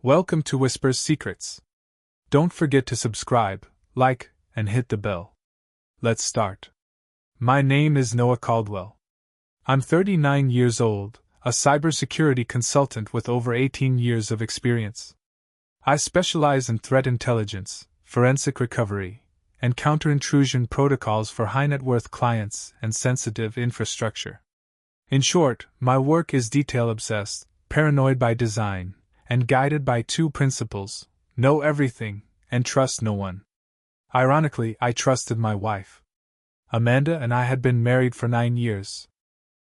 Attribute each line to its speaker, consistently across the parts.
Speaker 1: Welcome to Whisper's Secrets. Don't forget to subscribe, like, and hit the bell. Let's start. My name is Noah Caldwell. I'm 39 years old, a cybersecurity consultant with over 18 years of experience. I specialize in threat intelligence, forensic recovery, and counter-intrusion protocols for high-net-worth clients and sensitive infrastructure. In short, my work is detail-obsessed, paranoid by design, and guided by two principles: know everything and trust no one. Ironically, I trusted my wife. Amanda and I had been married for 9 years.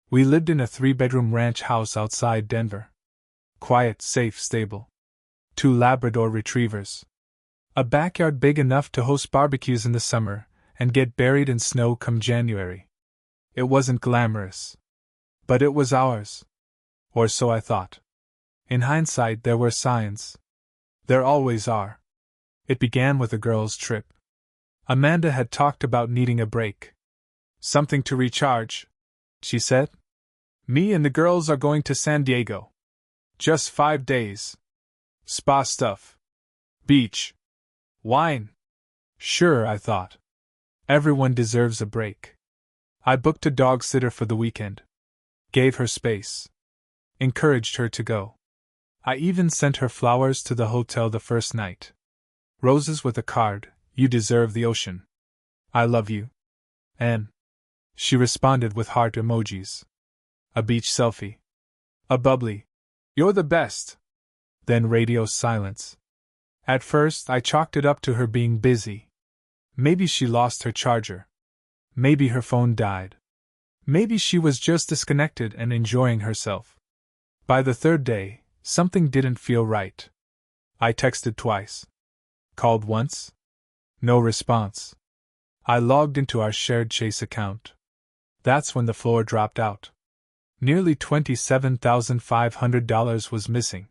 Speaker 1: We lived in a 3-bedroom ranch house outside Denver. Quiet, safe, stable. 2 Labrador retrievers. A backyard big enough to host barbecues in the summer and get buried in snow come January. It wasn't glamorous. But it was ours. Or so I thought. In hindsight, there were signs. There always are. It began with a girls' trip. Amanda had talked about needing a break. Something to recharge, she said. Me and the girls are going to San Diego. Just 5 days. Spa stuff. Beach. Wine. Sure, I thought. Everyone deserves a break. I booked a dog sitter for the weekend. Gave her space. Encouraged her to go. I even sent her flowers to the hotel the first night. Roses with a card, "You deserve the ocean. I love you. And she responded with heart emojis. A beach selfie. A bubbly, "You're the best." Then radio silence. At first, I chalked it up to her being busy. Maybe she lost her charger. Maybe her phone died. Maybe she was just disconnected and enjoying herself. By the 3rd day, something didn't feel right. I texted twice. Called once. No response. I logged into our shared Chase account. That's when the floor dropped out. Nearly $27,500 was missing.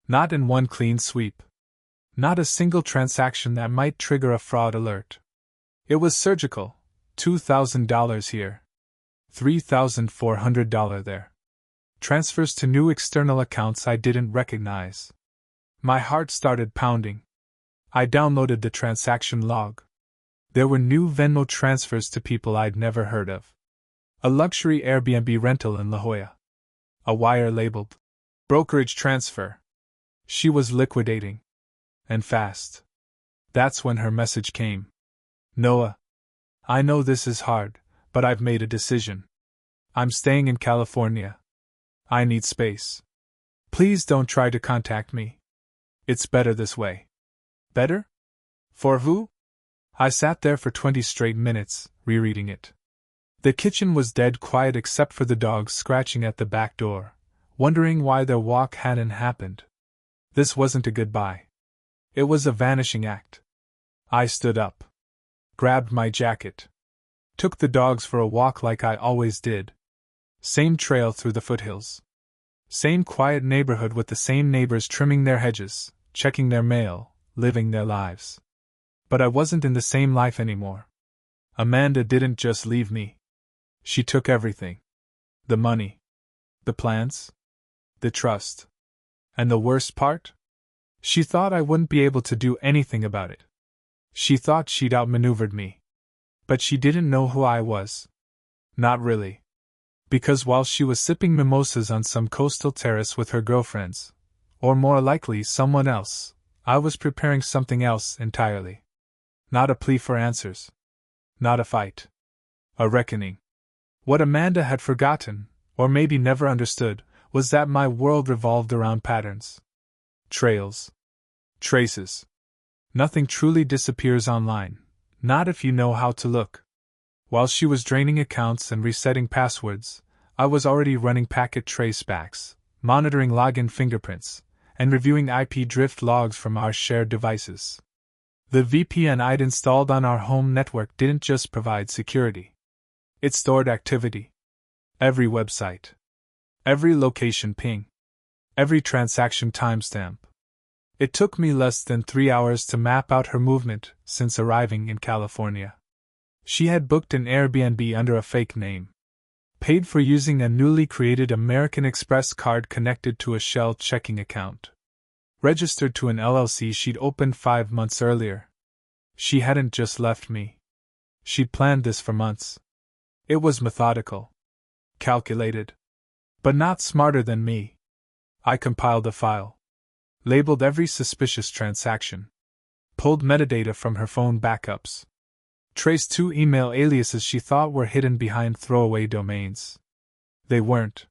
Speaker 1: Not in one clean sweep. Not a single transaction that might trigger a fraud alert. It was surgical. $2,000 here. $3,400 there. Transfers to new external accounts I didn't recognize. My heart started pounding. I downloaded the transaction log. There were new Venmo transfers to people I'd never heard of. A luxury Airbnb rental in La Jolla. A wire labeled brokerage transfer. She was liquidating. And fast. That's when her message came. Noah, I know this is hard, but I've made a decision. I'm staying in California. I need space. Please don't try to contact me. It's better this way. Better? For who? I sat there for 20 straight minutes, rereading it. The kitchen was dead quiet except for the dogs scratching at the back door, wondering why their walk hadn't happened. This wasn't a goodbye. It was a vanishing act. I stood up. Grabbed my jacket. Took the dogs for a walk like I always did. Same trail through the foothills. Same quiet neighborhood with the same neighbors trimming their hedges, checking their mail, living their lives. But I wasn't in the same life anymore. Amanda didn't just leave me. She took everything. The money. The plans. The trust. And the worst part? She thought I wouldn't be able to do anything about it. She thought she'd outmaneuvered me. But she didn't know who I was. Not really. Because while she was sipping mimosas on some coastal terrace with her girlfriends, or more likely someone else, I was preparing something else entirely. Not a plea for answers. Not a fight. A reckoning. What Amanda had forgotten, or maybe never understood, was that my world revolved around patterns. Trails. Traces. Nothing truly disappears online, not if you know how to look. While she was draining accounts and resetting passwords, I was already running packet tracebacks, monitoring login fingerprints, and reviewing IP drift logs from our shared devices. The VPN I'd installed on our home network didn't just provide security. It stored activity. Every website. Every location ping. Every transaction timestamp. It took me less than 3 hours to map out her movement since arriving in California. She had booked an Airbnb under a fake name. Paid for using a newly created American Express card connected to a Shell checking account. Registered to an LLC she'd opened 5 months earlier. She hadn't just left me. She'd planned this for months. It was methodical. Calculated. But not smarter than me. I compiled a file. Labeled every suspicious transaction. Pulled metadata from her phone backups. Traced 2 email aliases she thought were hidden behind throwaway domains. They weren't.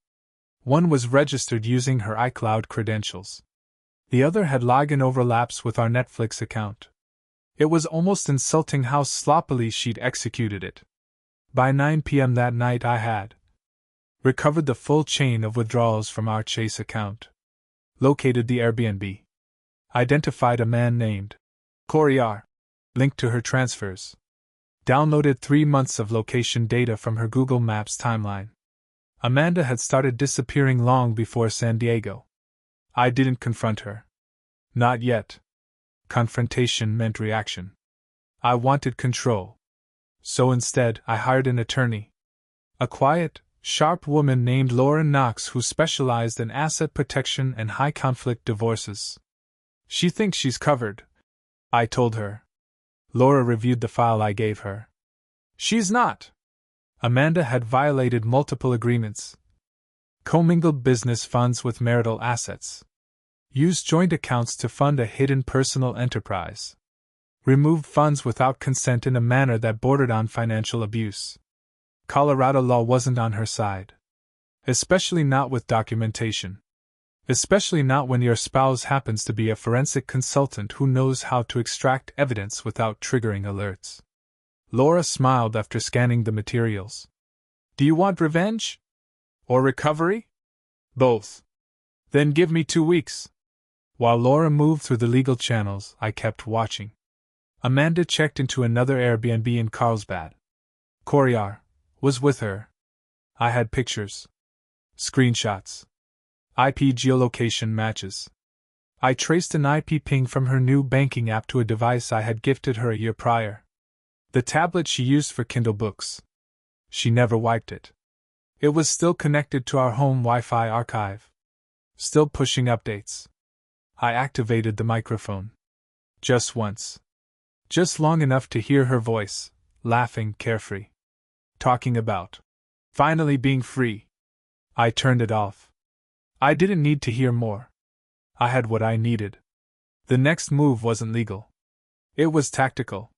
Speaker 1: One was registered using her iCloud credentials. The other had login overlaps with our Netflix account. It was almost insulting how sloppily she'd executed it. By 9 p.m. that night I had recovered the full chain of withdrawals from our Chase account. Located the Airbnb. Identified a man named Corey R. Linked to her transfers. Downloaded 3 months of location data from her Google Maps timeline. Amanda had started disappearing long before San Diego. I didn't confront her. Not yet. Confrontation meant reaction. I wanted control. So instead, I hired an attorney. A quiet, sharp woman named Laura Knox who specialized in asset protection and high-conflict divorces. She thinks she's covered, I told her. Laura reviewed the file I gave her. She's not. Amanda had violated multiple agreements. Commingled business funds with marital assets. Used joint accounts to fund a hidden personal enterprise. Removed funds without consent in a manner that bordered on financial abuse. Colorado law wasn't on her side. Especially not with documentation. Especially not when your spouse happens to be a forensic consultant who knows how to extract evidence without triggering alerts. Laura smiled after scanning the materials. Do you want revenge? Or recovery? Both. Then give me 2 weeks. While Laura moved through the legal channels, I kept watching. Amanda checked into another Airbnb in Carlsbad. Corey R. was with her. I had pictures. Screenshots. IP geolocation matches. I traced an IP ping from her new banking app to a device I had gifted her a year prior. The tablet she used for Kindle books. She never wiped it. It was still connected to our home Wi-Fi archive. Still pushing updates. I activated the microphone. Just once. Just long enough to hear her voice, laughing carefree. Talking about finally being free. I turned it off. I didn't need to hear more. I had what I needed. The next move wasn't legal. It was tactical.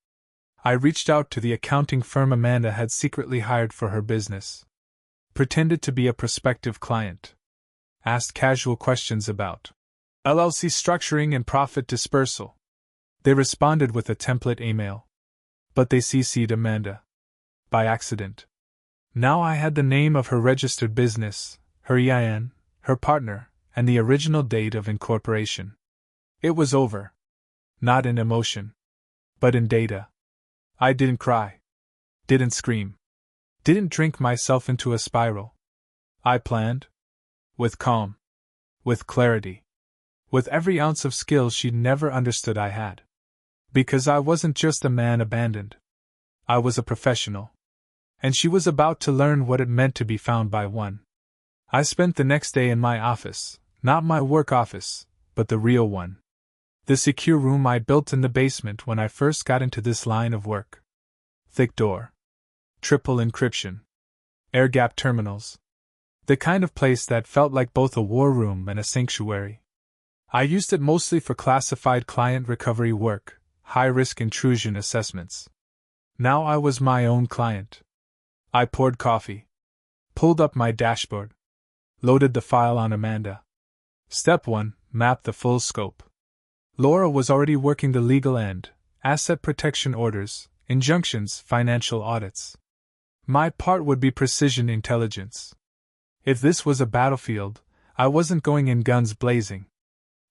Speaker 1: I reached out to the accounting firm Amanda had secretly hired for her business. Pretended to be a prospective client. Asked casual questions about LLC structuring and profit dispersal. They responded with a template email. But they CC'd Amanda. By accident. Now I had the name of her registered business, her EIN, her partner, and the original date of incorporation. It was over. Not in emotion. But in data. I didn't cry. Didn't scream. Didn't drink myself into a spiral. I planned. With calm. With clarity. With every ounce of skill she'd never understood I had. Because I wasn't just a man abandoned. I was a professional. And she was about to learn what it meant to be found by one. I spent the next day in my office, not my work office, but the real one. The secure room I built in the basement when I first got into this line of work. Thick door. Triple encryption. Air-gap terminals. The kind of place that felt like both a war room and a sanctuary. I used it mostly for classified client recovery work, high-risk intrusion assessments. Now I was my own client. I poured coffee. Pulled up my dashboard. Loaded the file on Amanda. Step 1. Map the full scope. Laura was already working the legal end, asset protection orders, injunctions, financial audits. My part would be precision intelligence. If this was a battlefield, I wasn't going in guns blazing.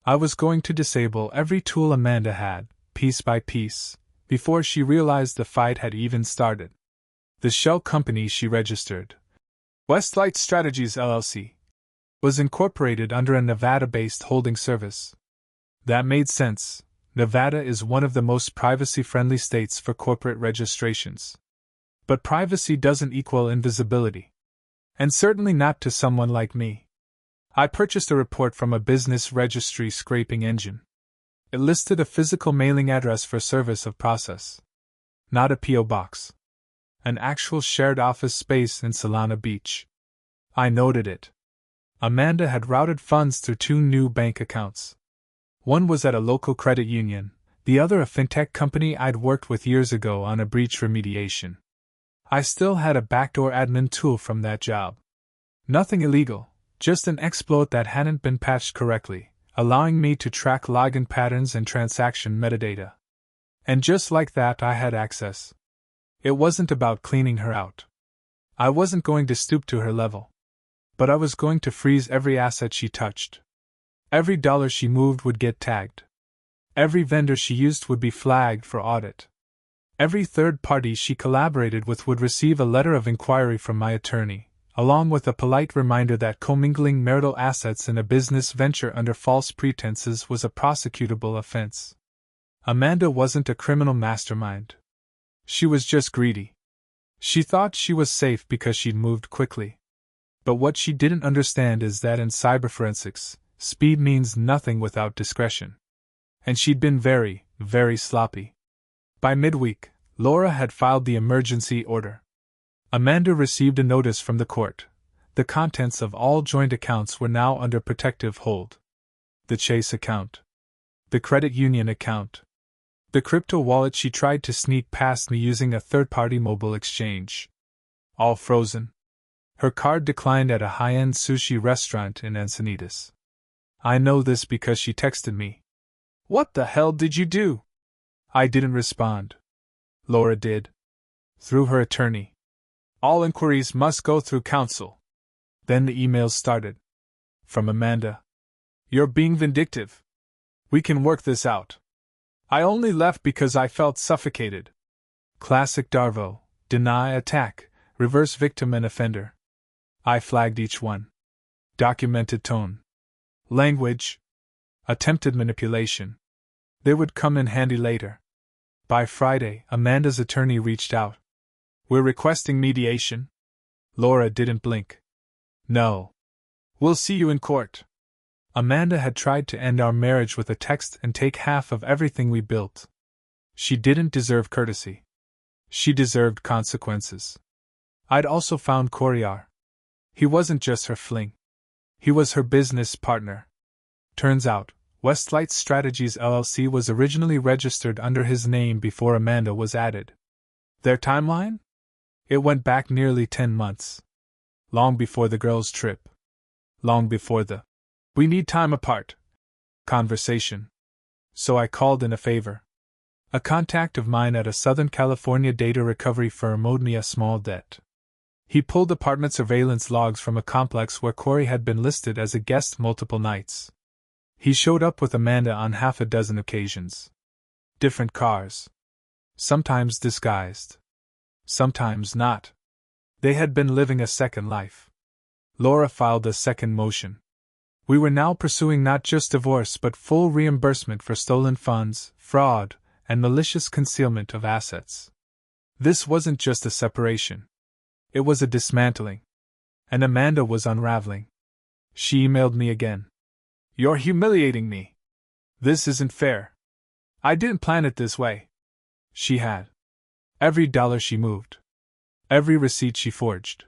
Speaker 1: I was going to disable every tool Amanda had, piece by piece, before she realized the fight had even started. The shell company she registered, Westlight Strategies LLC, was incorporated under a Nevada-based holding service. That made sense. Nevada is one of the most privacy-friendly states for corporate registrations. But privacy doesn't equal invisibility. And certainly not to someone like me. I purchased a report from a business registry scraping engine. It listed a physical mailing address for service of process. Not a P.O. box. An actual shared office space in Solana Beach. I noted it. Amanda had routed funds through 2 new bank accounts. One was at a local credit union, the other a fintech company I'd worked with years ago on a breach remediation. I still had a backdoor admin tool from that job. Nothing illegal, just an exploit that hadn't been patched correctly, allowing me to track login patterns and transaction metadata. And just like that, I had access. It wasn't about cleaning her out. I wasn't going to stoop to her level. But I was going to freeze every asset she touched. Every dollar she moved would get tagged. Every vendor she used would be flagged for audit. Every third party she collaborated with would receive a letter of inquiry from my attorney, along with a polite reminder that commingling marital assets in a business venture under false pretenses was a prosecutable offense. Amanda wasn't a criminal mastermind. She was just greedy. She thought she was safe because she'd moved quickly. But what she didn't understand is that in cyberforensics, speed means nothing without discretion. And she'd been very, very sloppy. By midweek, Laura had filed the emergency order. Amanda received a notice from the court. The contents of all joint accounts were now under protective hold. The Chase account. The credit union account. The crypto wallet she tried to sneak past me using a third-party mobile exchange. All frozen. Her card declined at a high-end sushi restaurant in Encinitas. I know this because she texted me. "What the hell did you do?" I didn't respond. Laura did. Through her attorney. "All inquiries must go through counsel." Then the emails started. From Amanda. "You're being vindictive. We can work this out. I only left because I felt suffocated." Classic Darvo. Deny, attack, reverse victim and offender. I flagged each one. Documented tone. Language. Attempted manipulation. They would come in handy later. By Friday, Amanda's attorney reached out. "We're requesting mediation." Laura didn't blink. "No. We'll see you in court." Amanda had tried to end our marriage with a text and take half of everything we built. She didn't deserve courtesy. She deserved consequences. I'd also found Coriar. He wasn't just her fling. He was her business partner. Turns out, Westlight Strategies LLC was originally registered under his name before Amanda was added. Their timeline? It went back nearly 10 months. Long before the girls' trip. Long before the "we need time apart" conversation. So I called in a favor. A contact of mine at a Southern California data recovery firm owed me a small debt. He pulled apartment surveillance logs from a complex where Corey had been listed as a guest multiple nights. He showed up with Amanda on half a dozen occasions. Different cars. Sometimes disguised. Sometimes not. They had been living a second life. Laura filed a second motion. We were now pursuing not just divorce but full reimbursement for stolen funds, fraud, and malicious concealment of assets. This wasn't just a separation. It was a dismantling. And Amanda was unraveling. She emailed me again. "You're humiliating me. This isn't fair. I didn't plan it this way." She had. Every dollar she moved. Every receipt she forged.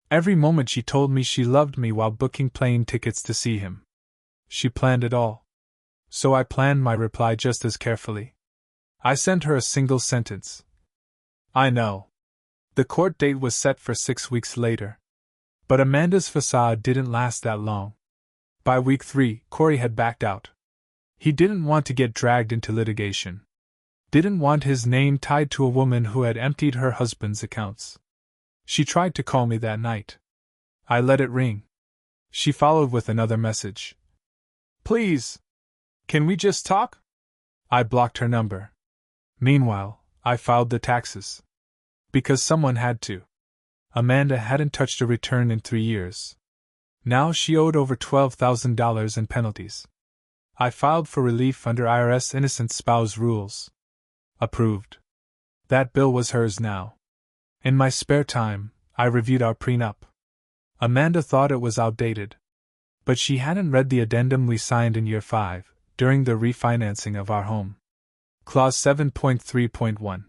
Speaker 1: Every moment she told me she loved me while booking plane tickets to see him. She planned it all. So I planned my reply just as carefully. I sent her a single sentence. "I know." The court date was set for 6 weeks later. But Amanda's facade didn't last that long. By week 3, Corey had backed out. He didn't want to get dragged into litigation. Didn't want his name tied to a woman who had emptied her husband's accounts. She tried to call me that night. I let it ring. She followed with another message. "Please. Can we just talk?" I blocked her number. Meanwhile, I filed the taxes. Because someone had to. Amanda hadn't touched a return in 3 years. Now she owed over $12,000 in penalties. I filed for relief under IRS innocent spouse rules. Approved. That bill was hers now. In my spare time, I reviewed our prenup. Amanda thought it was outdated. But she hadn't read the addendum we signed in year 5, during the refinancing of our home. Clause 7.3.1.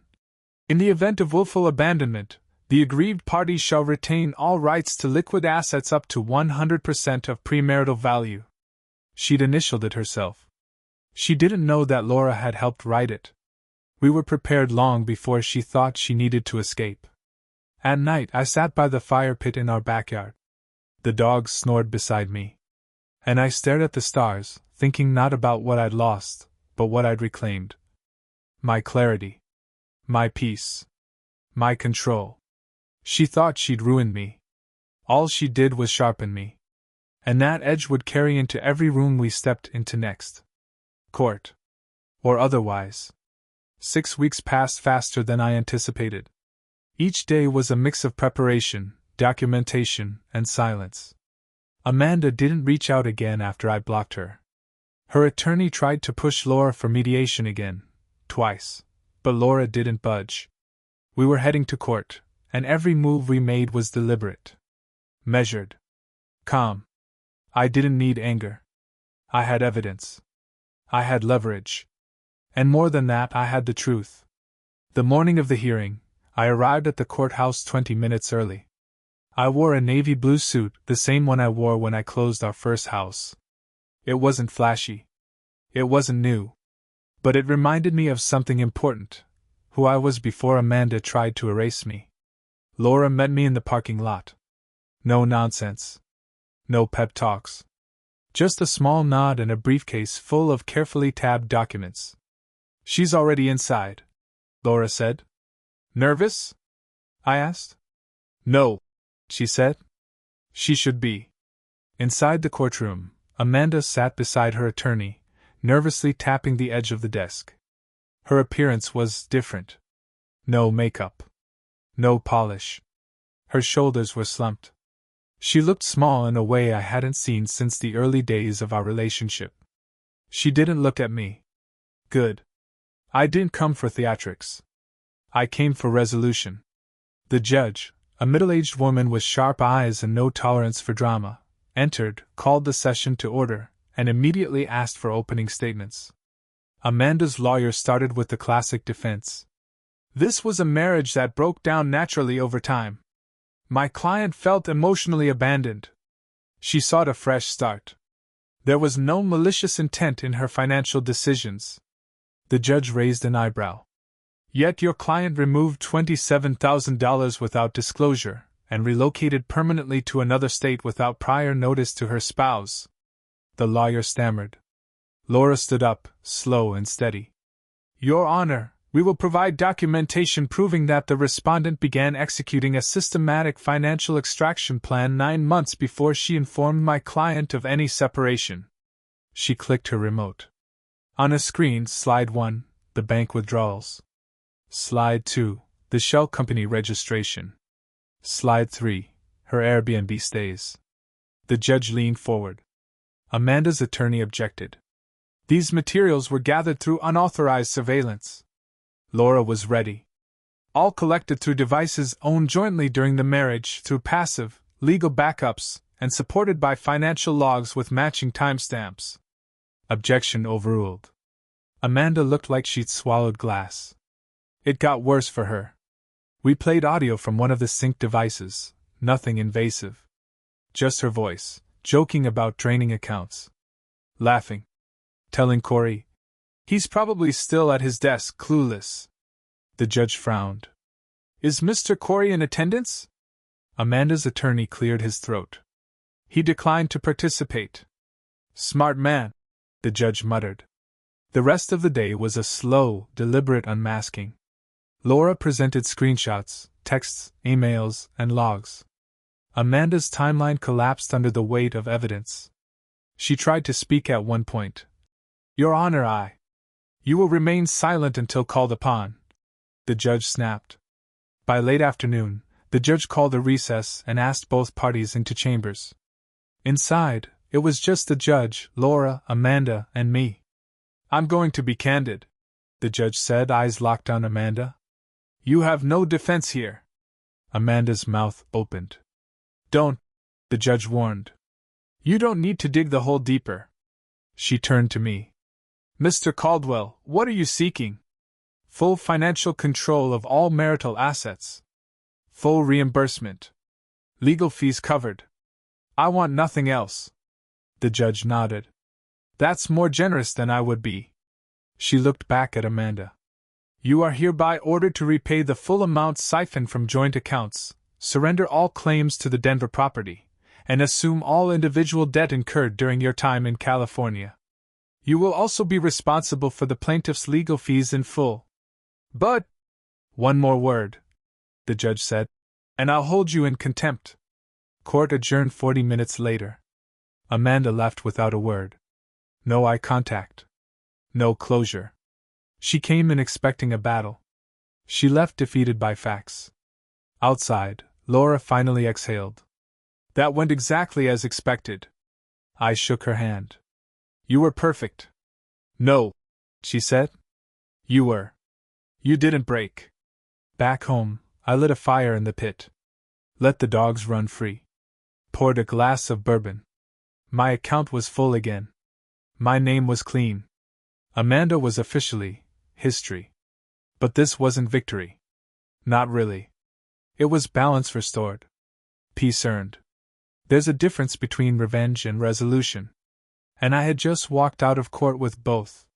Speaker 1: In the event of willful abandonment, the aggrieved parties shall retain all rights to liquid assets up to 100% of premarital value. She'd initialed it herself. She didn't know that Laura had helped write it. We were prepared long before she thought she needed to escape. At night, I sat by the fire pit in our backyard. The dogs snored beside me. And I stared at the stars, thinking not about what I'd lost, but what I'd reclaimed. My clarity. My peace. My control. She thought she'd ruined me. All she did was sharpen me. And that edge would carry into every room we stepped into next. Court. Or otherwise. 6 weeks passed faster than I anticipated. Each day was a mix of preparation, documentation, and silence. Amanda didn't reach out again after I blocked her. Her attorney tried to push Laura for mediation again, twice, but Laura didn't budge. We were heading to court, and every move we made was deliberate. Measured. Calm. I didn't need anger. I had evidence. I had leverage. And more than that, I had the truth. The morning of the hearing, I arrived at the courthouse 20 minutes early. I wore a navy blue suit, the same one I wore when I closed our first house. It wasn't flashy. It wasn't new. But it reminded me of something important: who I was before Amanda tried to erase me. Laura met me in the parking lot. No nonsense. No pep talks. Just a small nod and a briefcase full of carefully tabbed documents. "She's already inside," Laura said. "Nervous?" I asked. "No," she said. "She should be." Inside the courtroom, Amanda sat beside her attorney, nervously tapping the edge of the desk. Her appearance was different. No makeup. No polish. Her shoulders were slumped. She looked small in a way I hadn't seen since the early days of our relationship. She didn't look at me. Good. I didn't come for theatrics. I came for resolution. The judge, a middle-aged woman with sharp eyes and no tolerance for drama, entered, called the session to order, and immediately asked for opening statements. Amanda's lawyer started with the classic defense. This was a marriage that broke down naturally over time. My client felt emotionally abandoned. She sought a fresh start. There was no malicious intent in her financial decisions. The judge raised an eyebrow. Yet your client removed $27,000 without disclosure, and relocated permanently to another state without prior notice to her spouse. The lawyer stammered. Laura stood up, slow and steady. "Your Honor, we will provide documentation proving that the respondent began executing a systematic financial extraction plan 9 months before she informed my client of any separation." She clicked her remote. On a screen, Slide 1, the bank withdrawals. Slide 2, the shell company registration. Slide 3, her Airbnb stays. The judge leaned forward. Amanda's attorney objected. These materials were gathered through unauthorized surveillance. Laura was ready. All collected through devices owned jointly during the marriage, through passive, legal backups, and supported by financial logs with matching timestamps. Objection overruled. Amanda looked like she'd swallowed glass. It got worse for her. We played audio from one of the synced devices, nothing invasive. Just her voice, joking about draining accounts. Laughing. Telling Corey, "He's probably still at his desk, clueless." The judge frowned. "Is Mr. Corey in attendance?" Amanda's attorney cleared his throat. "He declined to participate." "Smart man," the judge muttered. The rest of the day was a slow, deliberate unmasking. Laura presented screenshots, texts, emails, and logs. Amanda's timeline collapsed under the weight of evidence. She tried to speak at one point. "Your Honor, You will remain silent until called upon," the judge snapped. By late afternoon, the judge called a recess and asked both parties into chambers. Inside, it was just the judge, Laura, Amanda, and me. "I'm going to be candid," the judge said, eyes locked on Amanda. "You have no defense here." Amanda's mouth opened. "Don't," the judge warned. You don't need to dig the hole deeper. She turned to me. Mr. Caldwell, what are you seeking? Full financial control of all marital assets. Full reimbursement. Legal fees covered. I want nothing else. The judge nodded. That's more generous than I would be. She looked back at Amanda. You are hereby ordered to repay the full amount siphoned from joint accounts, surrender all claims to the Denver property, and assume all individual debt incurred during your time in California. You will also be responsible for the plaintiff's legal fees in full. But, one more word, the judge said, and I'll hold you in contempt. Court adjourned 40 minutes later. Amanda left without a word. No eye contact. No closure. She came in expecting a battle. She left defeated by facts. Outside, Laura finally exhaled. That went exactly as expected. I shook her hand. You were perfect. No, she said. You were. You didn't break. Back home, I lit a fire in the pit. Let the dogs run free. Poured a glass of bourbon. My account was full again. My name was clean. Amanda was officially history. But this wasn't victory. Not really. It was balance restored. Peace earned. There's a difference between revenge and resolution. And I had just walked out of court with both.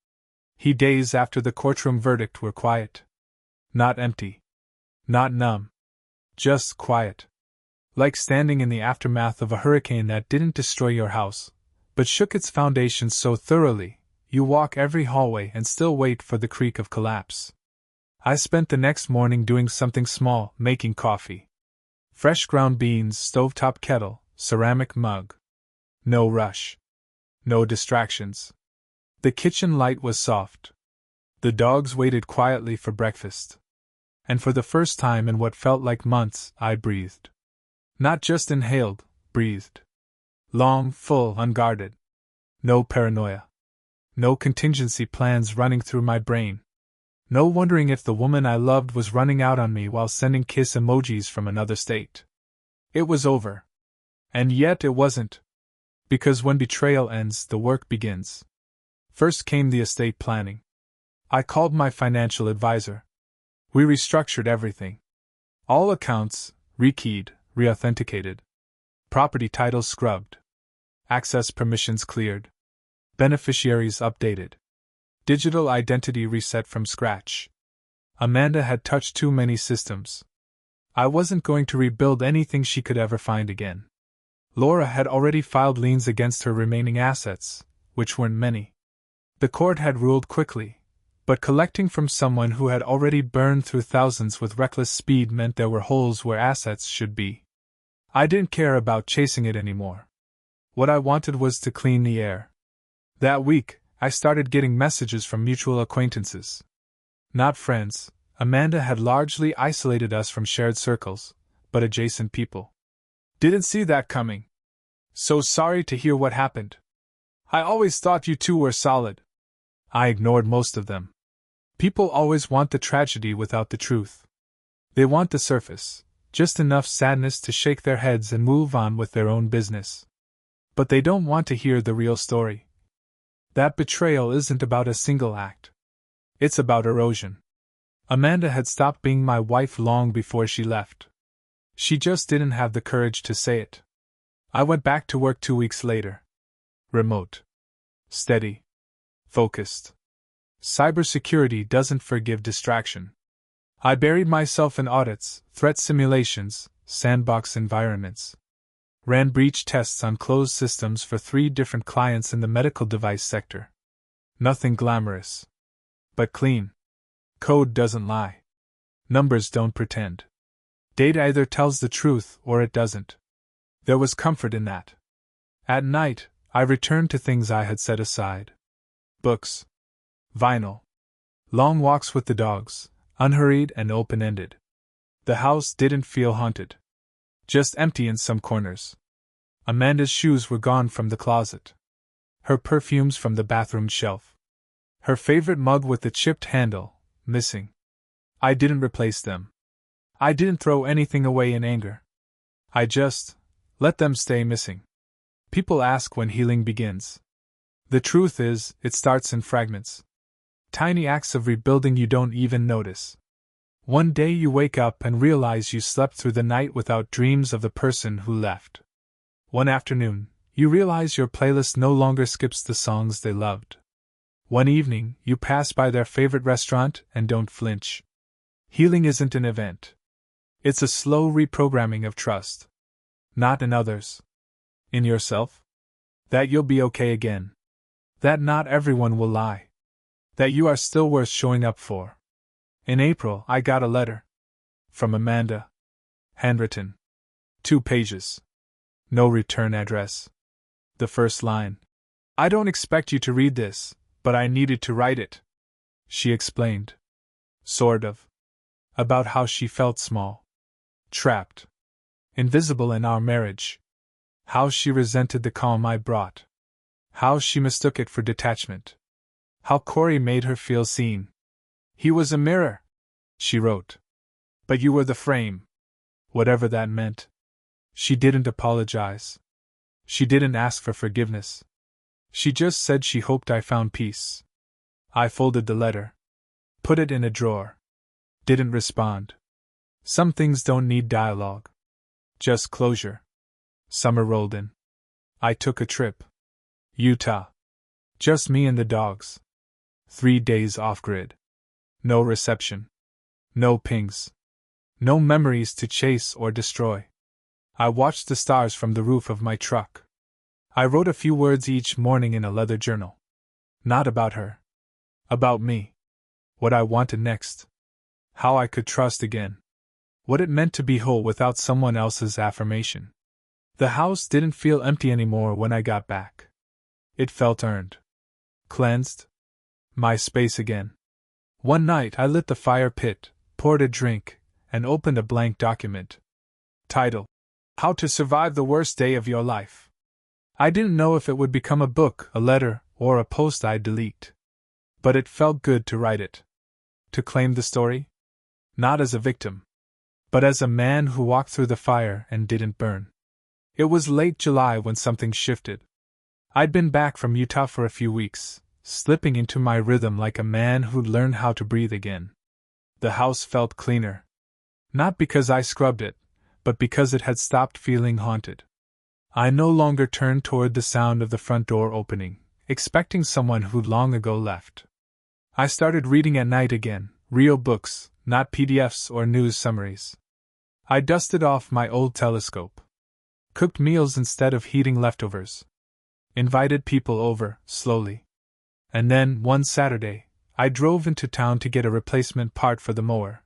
Speaker 1: Days after the courtroom verdict were quiet. Not empty. Not numb. Just quiet. Like standing in the aftermath of a hurricane that didn't destroy your house, but shook its foundations so thoroughly, you walk every hallway and still wait for the creak of collapse. I spent the next morning doing something small, making coffee. Fresh ground beans, stovetop kettle, ceramic mug. No rush. No distractions. The kitchen light was soft. The dogs waited quietly for breakfast. And for the first time in what felt like months, I breathed. Not just inhaled, breathed. Long, full, unguarded. No paranoia. No contingency plans running through my brain. No wondering if the woman I loved was running out on me while sending kiss emojis from another state. It was over. And yet it wasn't. Because when betrayal ends, the work begins. First came the estate planning. I called my financial advisor. We restructured everything. All accounts, rekeyed, reauthenticated. Property titles scrubbed. Access permissions cleared. Beneficiaries updated. Digital identity reset from scratch. Amanda had touched too many systems. I wasn't going to rebuild anything she could ever find again. Laura had already filed liens against her remaining assets, which weren't many. The court had ruled quickly, but collecting from someone who had already burned through thousands with reckless speed meant there were holes where assets should be. I didn't care about chasing it anymore. What I wanted was to clean the air. That week, I started getting messages from mutual acquaintances. Not friends. Amanda had largely isolated us from shared circles, but adjacent people. Didn't see that coming. So sorry to hear what happened. I always thought you two were solid. I ignored most of them. People always want the tragedy without the truth. They want the surface, just enough sadness to shake their heads and move on with their own business. But they don't want to hear the real story. That betrayal isn't about a single act. It's about erosion. Amanda had stopped being my wife long before she left. She just didn't have the courage to say it. I went back to work 2 weeks later. Remote. Steady. Focused. Cybersecurity doesn't forgive distraction. I buried myself in audits, threat simulations, sandbox environments. Ran breach tests on closed systems for 3 different clients in the medical device sector. Nothing glamorous. But clean. Code doesn't lie. Numbers don't pretend. Data either tells the truth or it doesn't. There was comfort in that. At night, I returned to things I had set aside. Books. Vinyl. Long walks with the dogs, unhurried and open-ended. The house didn't feel haunted. Just empty in some corners. Amanda's shoes were gone from the closet. Her perfumes from the bathroom shelf. Her favorite mug with the chipped handle, missing. I didn't replace them. I didn't throw anything away in anger. I just let them stay missing. People ask when healing begins. The truth is, it starts in fragments. Tiny acts of rebuilding you don't even notice. One day you wake up and realize you slept through the night without dreams of the person who left. One afternoon, you realize your playlist no longer skips the songs they loved. One evening, you pass by their favorite restaurant and don't flinch. Healing isn't an event. It's a slow reprogramming of trust. Not in others. In yourself. That you'll be okay again. That not everyone will lie. That you are still worth showing up for. In April, I got a letter. From Amanda. Handwritten. 2 pages. No return address. The first line. I don't expect you to read this, but I needed to write it. She explained. Sort of. About how she felt small. Trapped. Invisible in our marriage. How she resented the calm I brought. How she mistook it for detachment. How Corey made her feel seen. He was a mirror, she wrote. But you were the frame. Whatever that meant. She didn't apologize. She didn't ask for forgiveness. She just said she hoped I found peace. I folded the letter. Put it in a drawer. Didn't respond. Some things don't need dialogue. Just closure. Summer rolled in. I took a trip. Utah. Just me and the dogs. 3 days off-grid. No reception. No pings. No memories to chase or destroy. I watched the stars from the roof of my truck. I wrote a few words each morning in a leather journal. Not about her. About me. What I wanted next. How I could trust again. What it meant to be whole without someone else's affirmation. The house didn't feel empty anymore when I got back. It felt earned. Cleansed. My space again. One night I lit the fire pit, poured a drink, and opened a blank document. Title: How to Survive the Worst Day of Your Life. I didn't know if it would become a book, a letter, or a post I'd delete. But it felt good to write it. To claim the story? Not as a victim, but as a man who walked through the fire and didn't burn. It was late July when something shifted. I'd been back from Utah for a few weeks, slipping into my rhythm like a man who'd learned how to breathe again. The house felt cleaner. Not because I scrubbed it, but because it had stopped feeling haunted. I no longer turned toward the sound of the front door opening, expecting someone who'd long ago left. I started reading at night again, real books, not PDFs or news summaries. I dusted off my old telescope. Cooked meals instead of heating leftovers. Invited people over, slowly. And then, one Saturday, I drove into town to get a replacement part for the mower.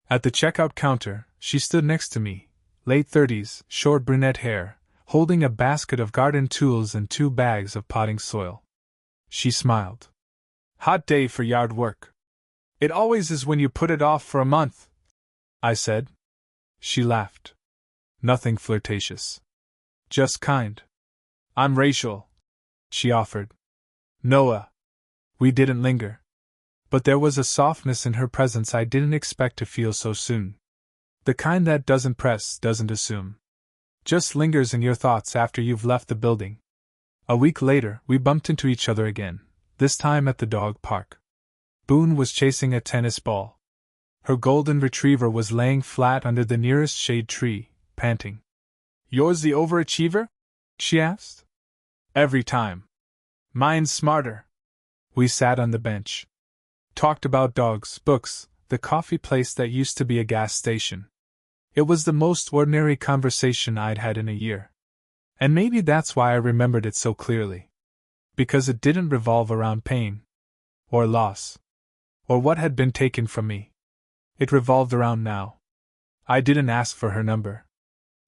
Speaker 1: At the checkout counter, she stood next to me, late 30s, short brunette hair, holding a basket of garden tools and 2 bags of potting soil. She smiled. Hot day for yard work. It always is when you put it off for a month, I said. She laughed. Nothing flirtatious. Just kind. I'm Rachel, she offered. Noah. We didn't linger. But there was a softness in her presence I didn't expect to feel so soon. The kind that doesn't press, doesn't assume. Just lingers in your thoughts after you've left the building. A week later, we bumped into each other again, this time at the dog park. Boone was chasing a tennis ball. Her golden retriever was laying flat under the nearest shade tree, panting. Yours the overachiever? She asked. Every time. Mine's smarter. We sat on the bench. Talked about dogs, books, the coffee place that used to be a gas station. It was the most ordinary conversation I'd had in a year. And maybe that's why I remembered it so clearly. Because it didn't revolve around pain. Or loss. Or what had been taken from me. It revolved around now. I didn't ask for her number.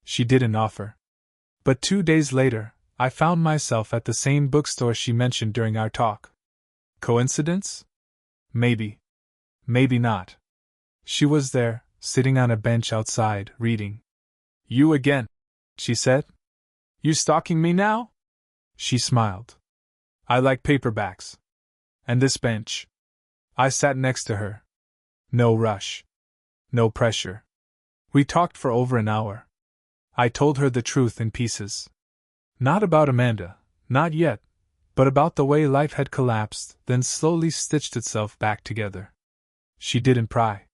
Speaker 1: She didn't offer. But 2 days later, I found myself at the same bookstore she mentioned during our talk. Coincidence? Maybe. Maybe not. She was there, sitting on a bench outside, reading. You again, she said. You stalking me now? She smiled. I like paperbacks. And this bench. I sat next to her. No rush. No pressure. We talked for over an hour. I told her the truth in pieces. Not about Amanda, not yet, but about the way life had collapsed, then slowly stitched itself back together. She didn't pry.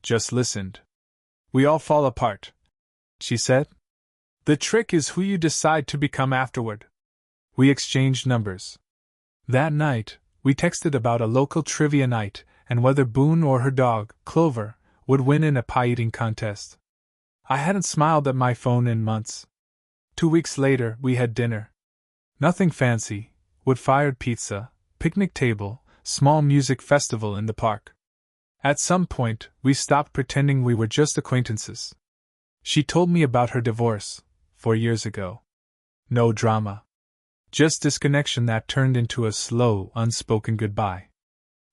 Speaker 1: Just listened. We all fall apart, she said. The trick is who you decide to become afterward. We exchanged numbers. That night, we texted about a local trivia night and whether Boone or her dog, Clover, would win in a pie-eating contest. I hadn't smiled at my phone in months. 2 weeks later, we had dinner. Nothing fancy, wood-fired pizza, picnic table, small music festival in the park. At some point, we stopped pretending we were just acquaintances. She told me about her divorce, 4 years ago. No drama. Just disconnection that turned into a slow, unspoken goodbye.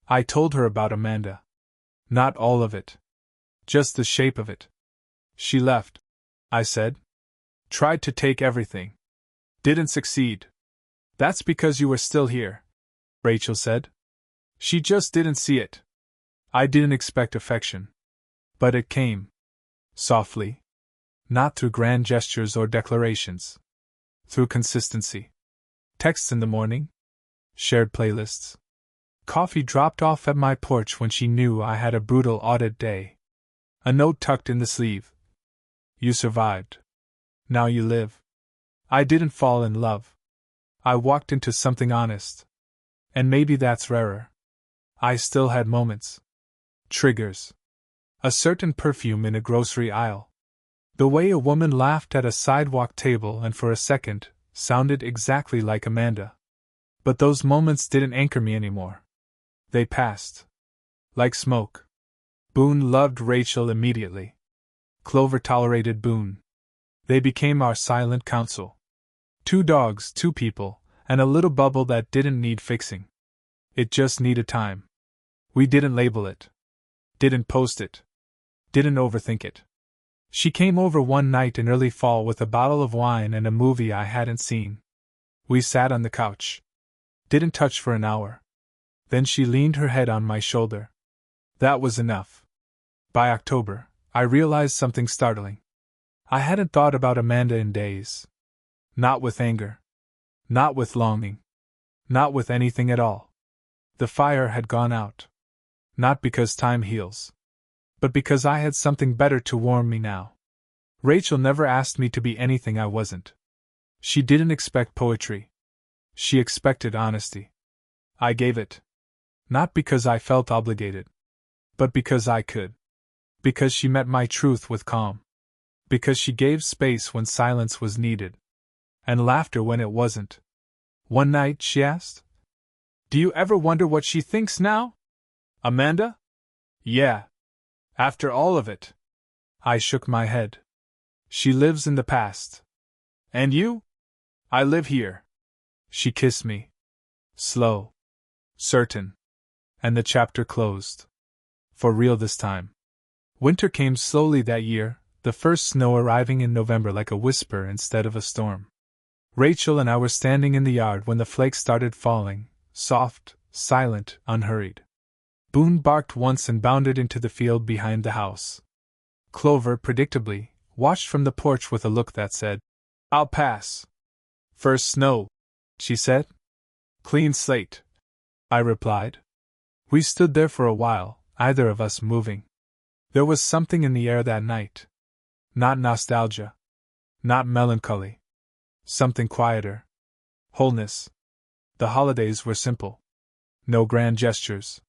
Speaker 1: I told her about Amanda. Not all of it. Just the shape of it. She left, I said. Tried to take everything. Didn't succeed. That's because you were still here, Rachel said. She just didn't see it. I didn't expect affection. But it came. Softly. Not through grand gestures or declarations. Through consistency. Texts in the morning. Shared playlists. Coffee dropped off at my porch when she knew I had a brutal audit day. A note tucked in the sleeve. You survived. Now you live. I didn't fall in love. I walked into something honest. And maybe that's rarer. I still had moments. Triggers. A certain perfume in a grocery aisle. The way a woman laughed at a sidewalk table and for a second, sounded exactly like Amanda. But those moments didn't anchor me anymore. They passed. Like smoke. Boone loved Rachel immediately. Clover tolerated Boone. They became our silent counsel. 2 dogs, 2 people, and a little bubble that didn't need fixing. It just needed time. We didn't label it. Didn't post it. Didn't overthink it. She came over one night in early fall with a bottle of wine and a movie I hadn't seen. We sat on the couch. Didn't touch for an hour. Then she leaned her head on my shoulder. That was enough. By October, I realized something startling. I hadn't thought about Amanda in days. Not with anger. Not with longing. Not with anything at all. The fire had gone out. Not because time heals. But because I had something better to warm me now. Rachel never asked me to be anything I wasn't. She didn't expect poetry. She expected honesty. I gave it. Not because I felt obligated. But because I could. Because she met my truth with calm. Because she gave space when silence was needed. And laughter when it wasn't. One night she asked, "Do you ever wonder what she thinks now? Amanda?" "Yeah. After all of it." I shook my head. "She lives in the past." "And you?" "I live here." She kissed me. Slow. Certain. And the chapter closed. For real this time. Winter came slowly that year, the first snow arriving in November like a whisper instead of a storm. Rachel and I were standing in the yard when the flakes started falling, soft, silent, unhurried. Boone barked once and bounded into the field behind the house. Clover, predictably, watched from the porch with a look that said, "I'll pass." "First snow," she said. "Clean slate," I replied. We stood there for a while, either of us moving. There was something in the air that night. Not nostalgia. Not melancholy. Something quieter. Wholeness. The holidays were simple. No grand gestures.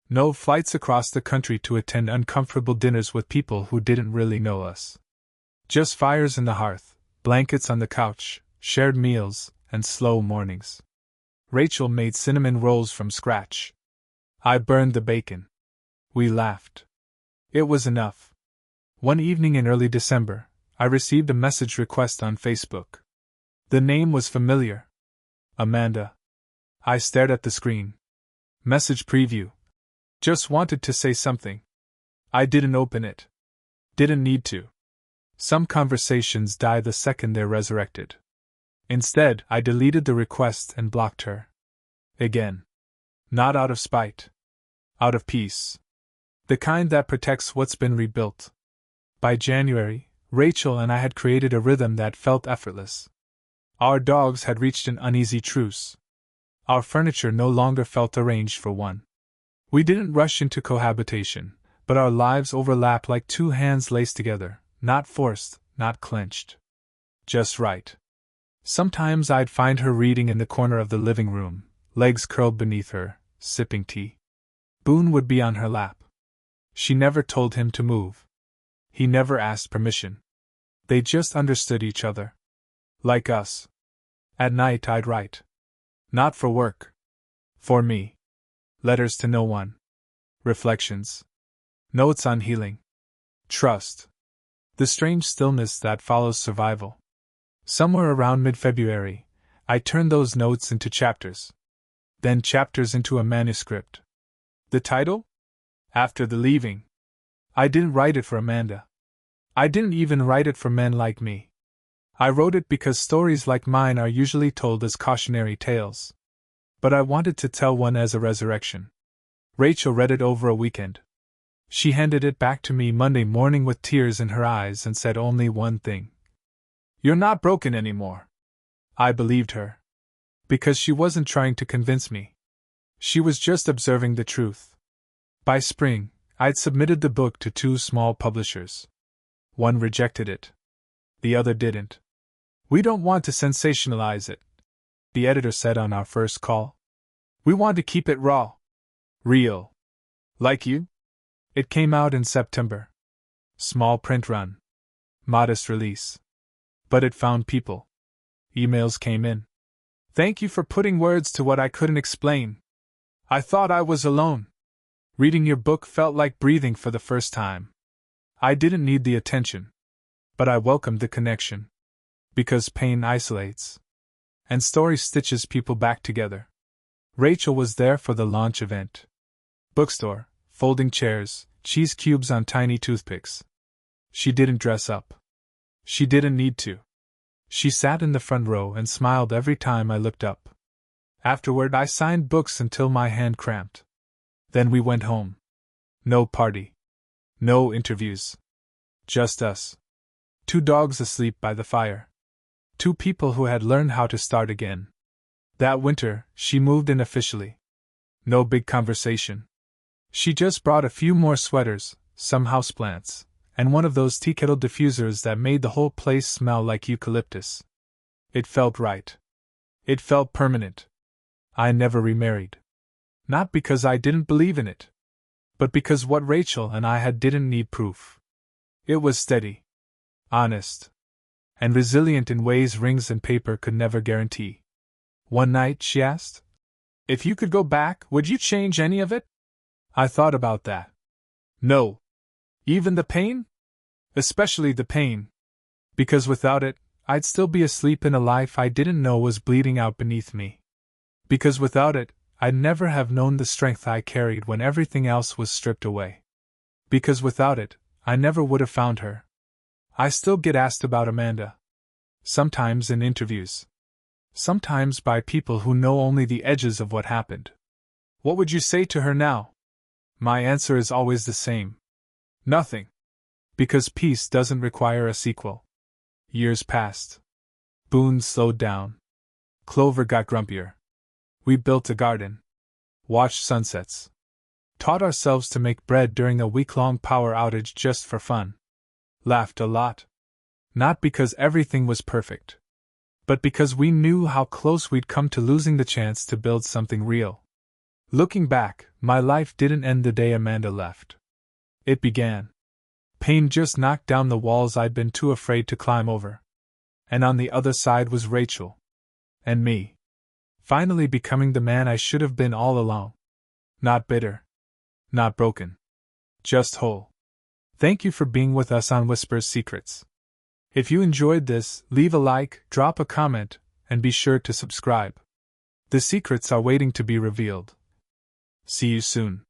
Speaker 1: No flights across the country to attend uncomfortable dinners with people who didn't really know us. Just fires in the hearth, blankets on the couch, shared meals, and slow mornings. Rachel made cinnamon rolls from scratch. I burned the bacon. We laughed. It was enough. One evening in early December, I received a message request on Facebook. The name was familiar. Amanda. I stared at the screen. Message preview. Just wanted to say something. I didn't open it. Didn't need to. Some conversations die the second they're resurrected. Instead, I deleted the request and blocked her. Again. Not out of spite. Out of peace. The kind that protects what's been rebuilt. By January, Rachel and I had created a rhythm that felt effortless. Our dogs had reached an uneasy truce. Our furniture no longer felt arranged for one. We didn't rush into cohabitation, but our lives overlapped like two hands laced together, not forced, not clenched. Just right. Sometimes I'd find her reading in the corner of the living room, legs curled beneath her, sipping tea. Boone would be on her lap. She never told him to move. He never asked permission. They just understood each other. Like us. At night I'd write. Not for work. For me. Letters to no one. Reflections. Notes on healing. Trust. The strange stillness that follows survival. Somewhere around mid-February, I turned those notes into chapters. Then chapters into a manuscript. The title? After the Leaving. I didn't write it for Amanda. I didn't even write it for men like me. I wrote it because stories like mine are usually told as cautionary tales. But I wanted to tell one as a resurrection. Rachel read it over a weekend. She handed it back to me Monday morning with tears in her eyes and said only one thing. "You're not broken anymore." I believed her. Because she wasn't trying to convince me. She was just observing the truth. By spring, I'd submitted the book to 2 small publishers. One rejected it. The other didn't. "We don't want to sensationalize it," the editor said on our first call. "We want to keep it raw. Real. Like you." It came out in September. Small print run. Modest release. But it found people. Emails came in. "Thank you for putting words to what I couldn't explain. I thought I was alone. Reading your book felt like breathing for the first time." I didn't need the attention. But I welcomed the connection. Because pain isolates. And story stitches people back together. Rachel was there for the launch event. Bookstore, folding chairs, cheese cubes on tiny toothpicks. She didn't dress up. She didn't need to. She sat in the front row and smiled every time I looked up. Afterward, I signed books until my hand cramped. Then we went home. No party. No interviews. Just us. 2 dogs asleep by the fire. 2 people who had learned how to start again. That winter, she moved in officially. No big conversation. She just brought a few more sweaters, some houseplants, and one of those tea kettle diffusers that made the whole place smell like eucalyptus. It felt right. It felt permanent. I never remarried. Not because I didn't believe in it, but because what Rachel and I had didn't need proof. It was steady, honest, and resilient in ways rings and paper could never guarantee. One night she asked, "If you could go back, would you change any of it?" I thought about that. No. Even the pain? Especially the pain. Because without it, I'd still be asleep in a life I didn't know was bleeding out beneath me. Because without it, I'd never have known the strength I carried when everything else was stripped away. Because without it, I never would have found her. I still get asked about Amanda. Sometimes in interviews. Sometimes by people who know only the edges of what happened. What would you say to her now? My answer is always the same. Nothing. Because peace doesn't require a sequel. Years passed. Boone slowed down. Clover got grumpier. We built a garden. Watched sunsets. Taught ourselves to make bread during a week-long power outage just for fun. Laughed a lot. Not because everything was perfect, but because we knew how close we'd come to losing the chance to build something real. Looking back, my life didn't end the day Amanda left. It began. Pain just knocked down the walls I'd been too afraid to climb over. And on the other side was Rachel. And me. Finally becoming the man I should have been all along. Not bitter. Not broken. Just whole. Thank you for being with us on Whisper's Secrets. If you enjoyed this, leave a like, drop a comment, and be sure to subscribe. The secrets are waiting to be revealed. See you soon.